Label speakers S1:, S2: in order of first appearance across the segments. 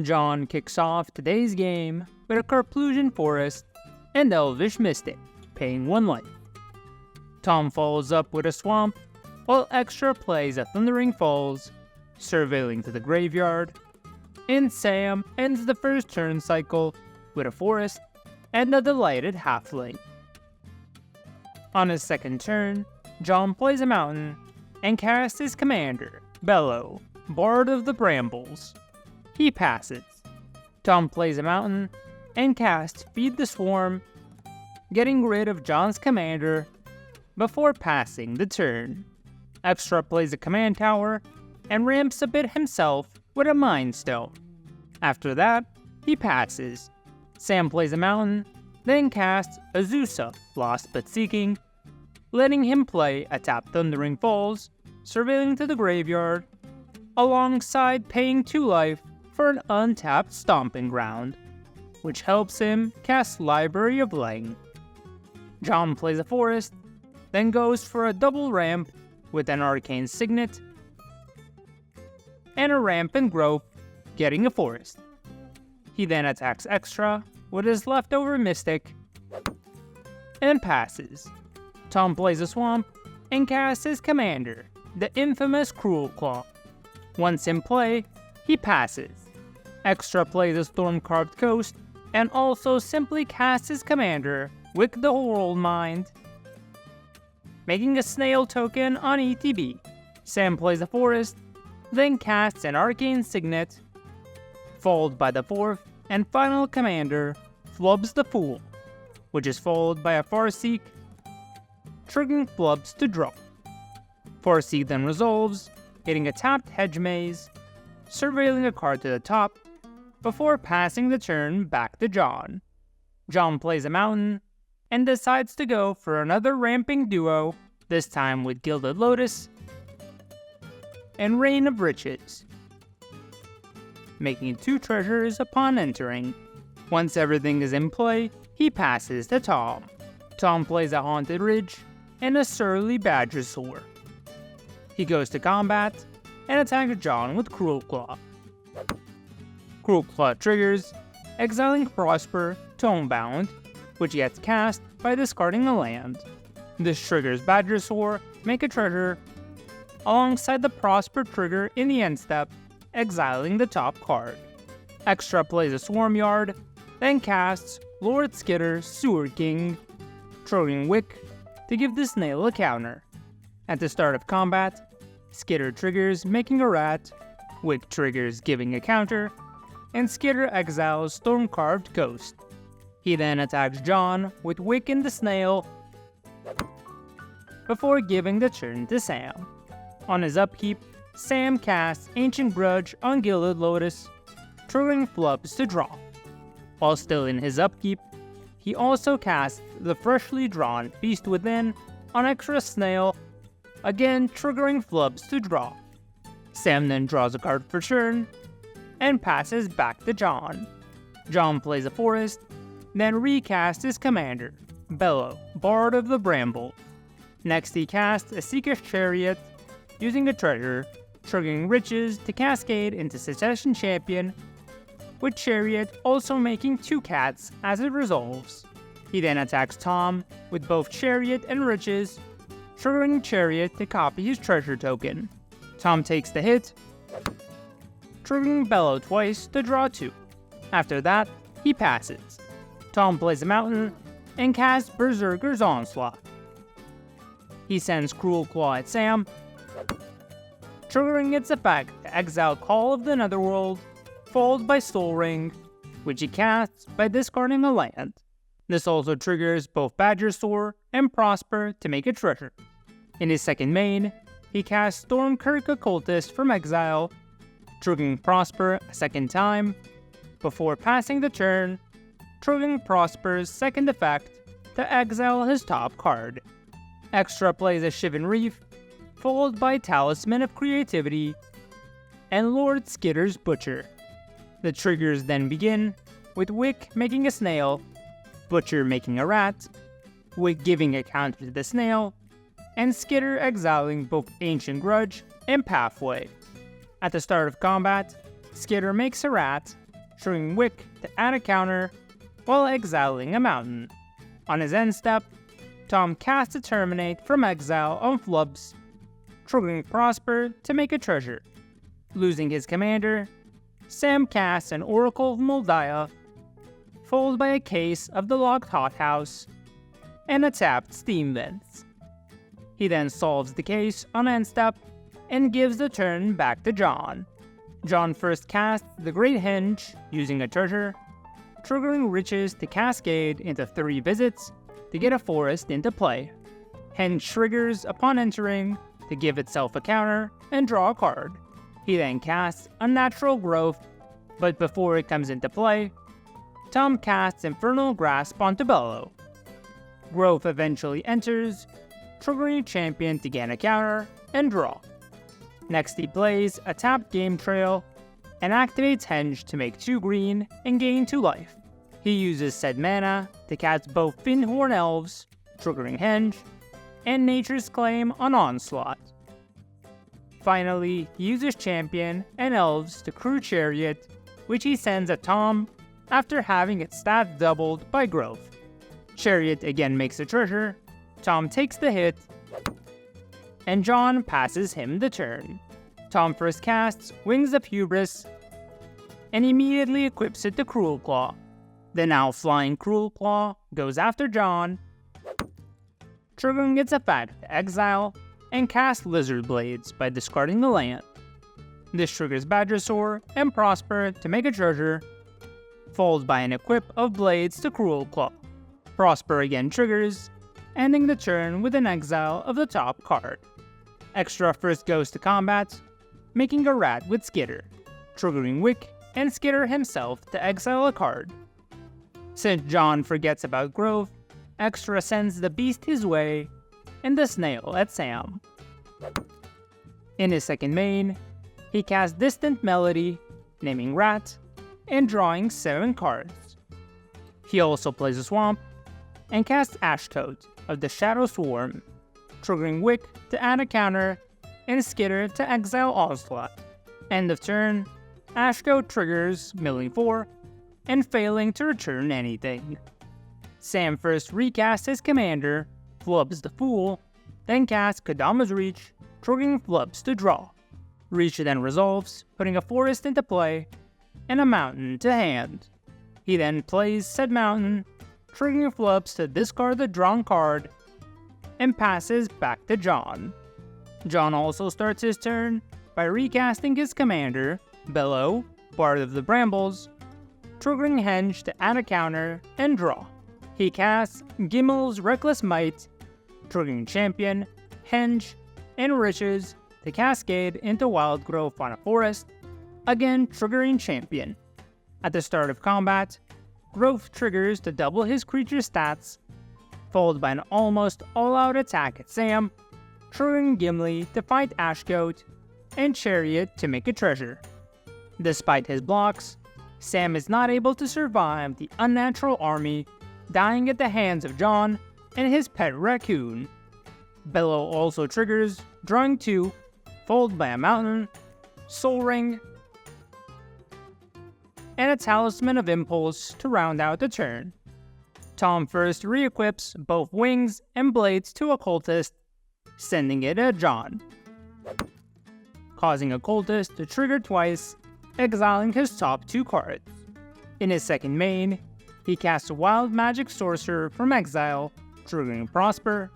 S1: John kicks off today's game with a Carplusian Forest and Elvish Mystic, paying 1 life. Tom follows up with a Swamp, while Extra plays a Thundering Falls, surveilling to the graveyard, and Sam ends the first turn cycle with a Forest and a Delighted Halfling. On his second turn, John plays a Mountain and casts his commander, Bello, Bard of the Brambles. He passes. Tom plays a Mountain and casts Feed the Swarm, getting rid of John's commander before passing the turn. Extra plays a Command Tower and ramps a bit himself with a Mind Stone. After that, he passes. Sam plays a Mountain, then casts Azusa, Lost but Seeking, letting him play a tap Thundering Falls, surveilling to the graveyard, alongside paying 2 life for an untapped Stomping Ground, which helps him cast Library of Lang. John plays a Forest, then goes for a double ramp with an Arcane Signet, and a Rampant Growth, getting a Forest. He then attacks Extra with his leftover Mystic, and passes. Tom plays a Swamp, and casts his commander, the Infamous Cruelclaw. Once in play, he passes. Extra plays a Storm-Carved Coast, and also simply casts his commander, Wick the Whorled Mind, making a Snail token on ETB. Sam plays a Forest, then casts an Arcane Signet, followed by the 4th and final commander, Flubs the Fool, which is followed by a Farseek, triggering Flubs to draw. Farseek then resolves, getting a tapped Hedge Maze, surveilling a card to the top, before passing the turn back to John. John plays a Mountain, and decides to go for another Ramping Duo, this time with Gilded Lotus and Reign of Riches, making 2 treasures upon entering. Once everything is in play, he passes to Tom. Tom plays a Haunted Ridge and a Surly Badgersaur. He goes to combat and attacks John with Cruelclaw. Cruelclaw triggers, exiling Prosper, Tomebound, which gets cast by discarding a land. This triggers Badgersaur to make a treasure, alongside the Prosper trigger in the end step, exiling the top card. Extra plays a Swarmyard, then casts Lord Skitter, Sewer King, triggering Wick to give the snail a counter. At the start of combat, Skitter triggers making a rat, Wick triggers giving a counter, and Skitter exiles Storm-Carved Coast. He then attacks John with Wick and the Snail, before giving the turn to Sam. On his upkeep, Sam casts Ancient Grudge on Gilded Lotus, triggering Flubs to draw. While still in his upkeep, he also casts the freshly drawn Feast Within on Extra Snail, again triggering Flubs to draw. Sam then draws a card for turn, and passes back to John. John plays a Forest, then recasts his commander, Bello, Bard of the Brambles. Next he casts a Seeker's Chariot, using a treasure, triggering Riches to cascade into Succession Champion, with Chariot also making 2 cats as it resolves. He then attacks Tom with both Chariot and Riches, triggering Chariot to copy his treasure token. Tom takes the hit, triggering Bello twice to draw 2. After that, he passes. Tom plays a Mountain and casts Berserker's Onslaught. He sends Cruelclaw at Sam, triggering its effect to exile Call of the Netherworld, followed by Soul Ring, which he casts by discarding a land. This also triggers both Badgersaur and Prosper to make a treasure. In his second main, he casts Stormkirk Occultist from exile, triggering Prosper a second time, before passing the turn, triggering Prosper's second effect to exile his top card. Extra plays a Shivan Reef, followed by Talisman of Creativity, and Lord Skitter's Butcher. The triggers then begin, with Wick making a snail, Butcher making a rat, Wick giving a counter to the snail, and Skitter exiling both Ancient Grudge and Pathway. At the start of combat, Skitter makes a rat, triggering Wick to add a counter while exiling a mountain. On his end step, Tom casts a Terminate from exile on Flubs, triggering Prosper to make a treasure. Losing his commander, Sam casts an Oracle of Moldiah, followed by a case of the Locked Hothouse, and a tapped Steam Vents. He then solves the case on end step and gives the turn back to John. John first casts the Great Henge using a treasure, triggering Riches to cascade into 3 visits to get a forest into play. Henge triggers upon entering to give itself a counter and draw a card. He then casts Unnatural Growth, but before it comes into play, Tom casts Infernal Grasp onto Bello. Growth eventually enters, triggering Champion to gain a counter and draw. Next he plays a tapped Game Trail and activates Henge to make 2 green and gain 2 life. He uses said mana to cast both Finhorn Elves, triggering Henge, and Nature's Claim on Onslaught. Finally, he uses Champion and Elves to crew Chariot, which he sends at Tom after having its stats doubled by Growth. Chariot again makes a treasure, Tom takes the hit, and John passes him the turn. Tom first casts Wings of Hubris, and immediately equips it to Cruelclaw. The now flying Cruelclaw goes after John, triggering its effect to exile and cast Lizard Blades by discarding the land. This triggers Badgersaur and Prosper to make a treasure, followed by an equip of Blades to Cruelclaw. Prosper again triggers, ending the turn with an exile of the top card. Extra first goes to combat, making a rat with Skitter, triggering Wick and Skitter himself to exile a card. Since John forgets about Growth, Extra sends the Beast his way and the Snail at Sam. In his second main, he casts Distant Melody, naming Rat, and drawing 7 cards. He also plays a Swamp, and casts Ashtoad of the Shadow Swarm, triggering Wick to add a counter, and Skitter to exile Onslaught. End of turn, Ashtoad triggers, milling 4, and failing to return anything. Sam first recasts his commander, Flubs the Fool, then casts Kodama's Reach, triggering Flubs to draw. Reach then resolves, putting a forest into play, and a mountain to hand. He then plays said mountain, triggering Flubs to discard the drawn card, and passes back to John. John also starts his turn by recasting his commander, Bello, Bard of the Brambles, triggering Henge to add a counter and draw. He casts Gimmel's Reckless Might, triggering Champion, Henge, and Riches to cascade into Wild Growth on a forest, again triggering Champion. At the start of combat, Growth triggers to double his creature's stats, followed by an almost all-out attack at Sam, triggering Gimli to fight Ashcoat, and Chariot to make a treasure. Despite his blocks, Sam is not able to survive the unnatural army, dying at the hands of John and his pet raccoon. Bello also triggers, drawing 2, followed by a mountain, Soul Ring, and a Talisman of Impulse to round out the turn. Tom first re-equips both Wings and Blades to Occultist, sending it at John, causing Occultist to trigger twice, exiling his top 2 cards. In his second main, he casts a Wild Magic Sorcerer from exile, triggering Prosper,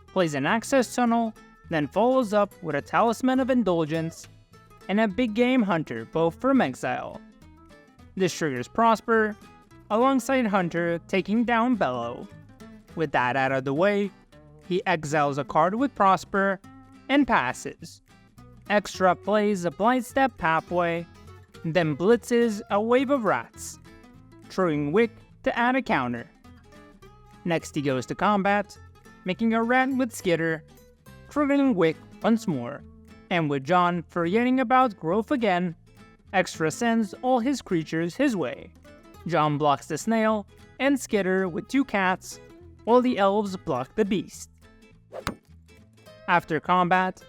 S1: plays an Access Tunnel, then follows up with a Talisman of Indulgence and a Big Game Hunter, both from exile. This triggers Prosper, alongside Hunter taking down Bello. With that out of the way, he exiles a card with Prosper and passes. Extra plays a Blightstep Pathway, then blitzes a wave of rats, triggering Wick to add a counter. Next he goes to combat, making a rat with Skitter, triggering Wick once more, and with John forgetting about Growth again, Extra sends all his creatures his way. John blocks the Snail and Skitter with 2 cats, while the Elves block the Beast. After combat,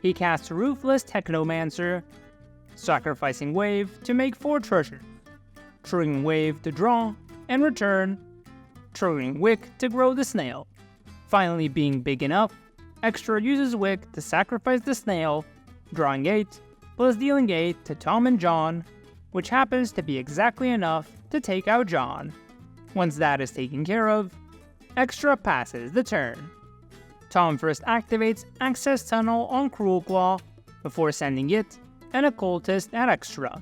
S1: he casts Ruthless Technomancer, sacrificing Wave to make 4 treasures, triggering Wave to draw and return, triggering Wick to grow the snail. Finally being big enough, Extra uses Wick to sacrifice the snail, drawing 8, plus dealing 8 to Tom and John, which happens to be exactly enough to take out John. Once that is taken care of, Extra passes the turn. Tom first activates Access Tunnel on Cruelclaw before sending it and Occultist at Extra.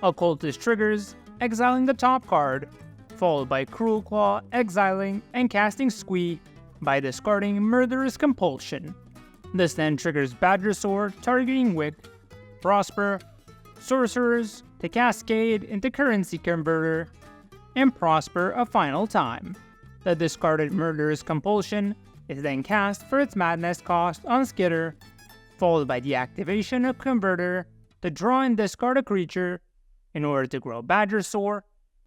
S1: Occultist triggers, exiling the top card, followed by Cruelclaw exiling and casting Squee by discarding Murderous Compulsion. This then triggers Badger Sword targeting Wick, Prosper, Sorcerers to cascade into Currency Converter, and Prosper a final time. The discarded Murderous Compulsion is then cast for its Madness cost on Skitter, followed by the activation of Converter to draw and discard a creature in order to grow Badger Sword,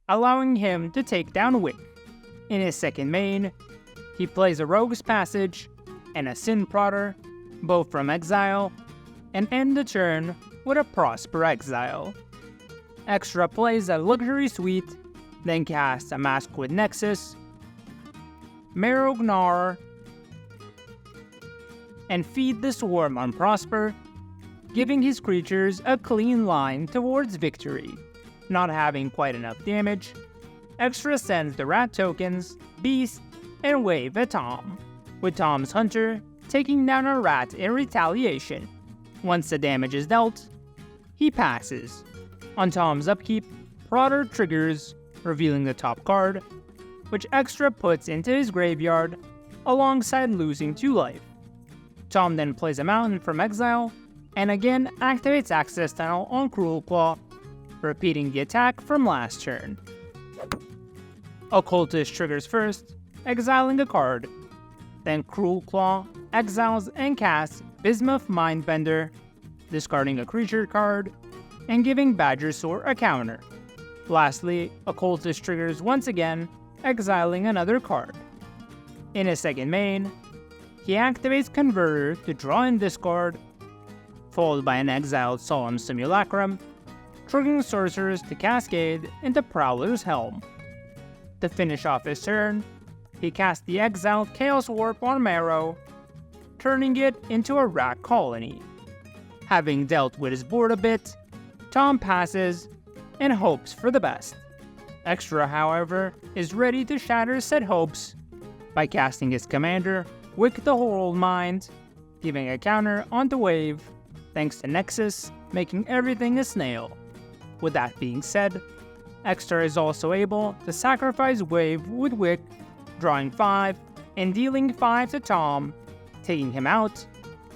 S1: allowing him to take down Wick. In his second main, he plays a Rogue's Passage and a Sin Prodder, both from exile, and end the turn with a Prosper Exile. Extra plays a Luxury Suite, then casts a Mask with Nexus, Marrowgnar, and feed the Swarm on Prosper, giving his creatures a clean line towards victory. Not having quite enough damage, Extra sends the Rat tokens, Beast, and Wave at Tom, with Tom's Hunter taking down a rat in retaliation. Once the damage is dealt, he passes. On Tom's upkeep, Prodder triggers, revealing the top card, which Extra puts into his graveyard, alongside losing 2 life. Tom then plays a mountain from exile, and again activates Access Tunnel on Cruelclaw, repeating the attack from last turn. Occultist triggers first, exiling a card. Then Cruelclaw exiles and casts Bismuth Mindbender, discarding a creature card, and giving Badger Sword a counter. Lastly, Occultist triggers once again, exiling another card. In his second main, he activates Converter to draw and discard, followed by an exiled Solemn Simulacrum, triggering Sorcerers to cascade into Prowler's Helm. To finish off his turn, he casts the exiled Chaos Warp on Marrow, turning it into a rat colony. Having dealt with his board a bit, Tom passes and hopes for the best. Extra, however, is ready to shatter said hopes by casting his commander, Wick the Whorled Mind, giving a counter onto Wave, thanks to Nexus, making everything a snail. With that being said, Extra is also able to sacrifice Wave with Wick, drawing 5 and dealing 5 to Tom, taking him out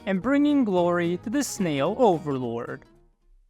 S1: and bringing glory to the Snail Overlord.